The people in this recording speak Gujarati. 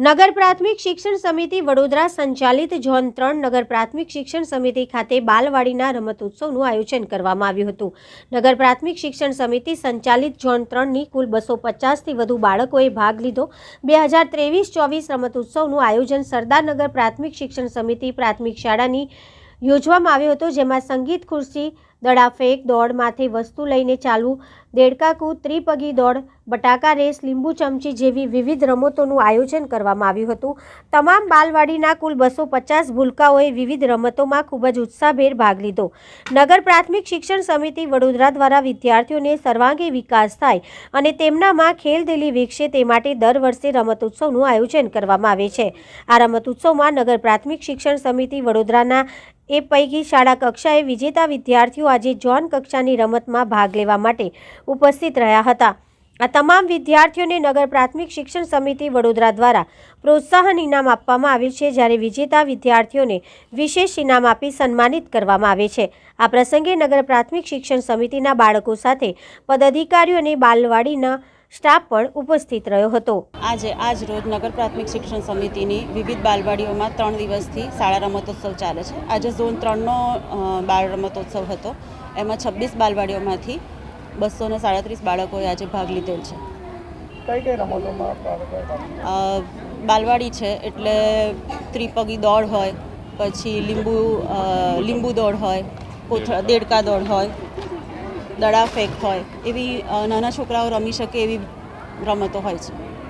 નગર પ્રાથમિક શિક્ષણ સમિતિ વડોદરા સંચાલિત ઝોન 3 નગર પ્રાથમિક શિક્ષણ સમિતિ ખાતે બાલવાડીના રમતોત્સવનું આયોજન કરવામાં આવ્યું હતું। નગર પ્રાથમિક શિક્ષણ સમિતિ સંચાલિત ઝોન 3ની કુલ 250થી વધુ બાળકોએ ભાગ લીધો। 2023-24 રમતોત્સવનું આયોજન સરદારનગર પ્રાથમિક શિક્ષણ સમિતિ પ્રાથમિક શાળાની યોજવામાં આવ્યો હતો, જેમાં સંગીત ખુરશી, દડાફેંક, દોડ, માથે વસ્તુ લઈને ચાલવું, દેડકા કૂદ, ત્રિપગી દોડ, બટાકા રેસ, લીંબુ ચમચી જેવી વિવિધ રમતોનું આયોજન કરવામાં આવ્યું હતું। તમામ બાલવાડીના કુલ 250 ભૂલકાઓએ વિવિધ રમતોમાં ખૂબ જ ઉત્સાહભેર ભાગ લીધો। નગર પ્રાથમિક શિક્ષણ સમિતિ વડોદરા દ્વારા વિદ્યાર્થીઓને સર્વાંગી વિકાસ થાય અને તેમનામાં ખેલદિલી વિકસે તે માટે દર વર્ષે રમતોત્સવનું આયોજન કરવામાં આવે છે। આ રમતોત્સવમાં નગર પ્રાથમિક શિક્ષણ સમિતિ વડોદરાના એ પૈકી શાળા કક્ષાએ વિજેતા વિદ્યાર્થીઓ આજે ઝોન કક્ષાની રમતમાં ભાગ લેવા માટે ઉપસ્થિત રહ્યા હતા। આ તમામ વિદ્યાર્થીઓને નગર પ્રાથમિક શિક્ષણ સમિતિ વડોદરા દ્વારા પ્રોત્સાહન ઇનામ આપવામાં આવે છે, જ્યારે વિજેતા વિદ્યાર્થીઓને વિશેષ ઇનામ આપી સન્માનિત કરવામાં આવે છે। આ પ્રસંગે નગર પ્રાથમિક શિક્ષણ સમિતિના બાળકો સાથે પદાધિકારીઓ અને બાલવાડીના સ્ટાફ પણ ઉપસ્થિત રહ્યો હતો। આજ રોજ નગર પ્રાથમિક શિક્ષણ સમિતિની વિવિધ બાલવાડીઓમાં 3 દિવસથી શાળા રમતોત્સવ ચાલે છે। આજે ઝોન 3નો બાળ રમતોત્સવ હતો। એમાં 26 બાલવાડીઓમાંથી 237 બાળકોએ આજે ભાગ લીધેલ છે। કઈ રમતોમાં બાલવાડી છે એટલે ત્રિપગી દોડ હોય, પછી લીંબુ દોડ હોય, દેડકા દોડ હોય, દડા ફેંક હોય, એવી નાના છોકરાઓ રમી શકે એવી રમતો હોય છે।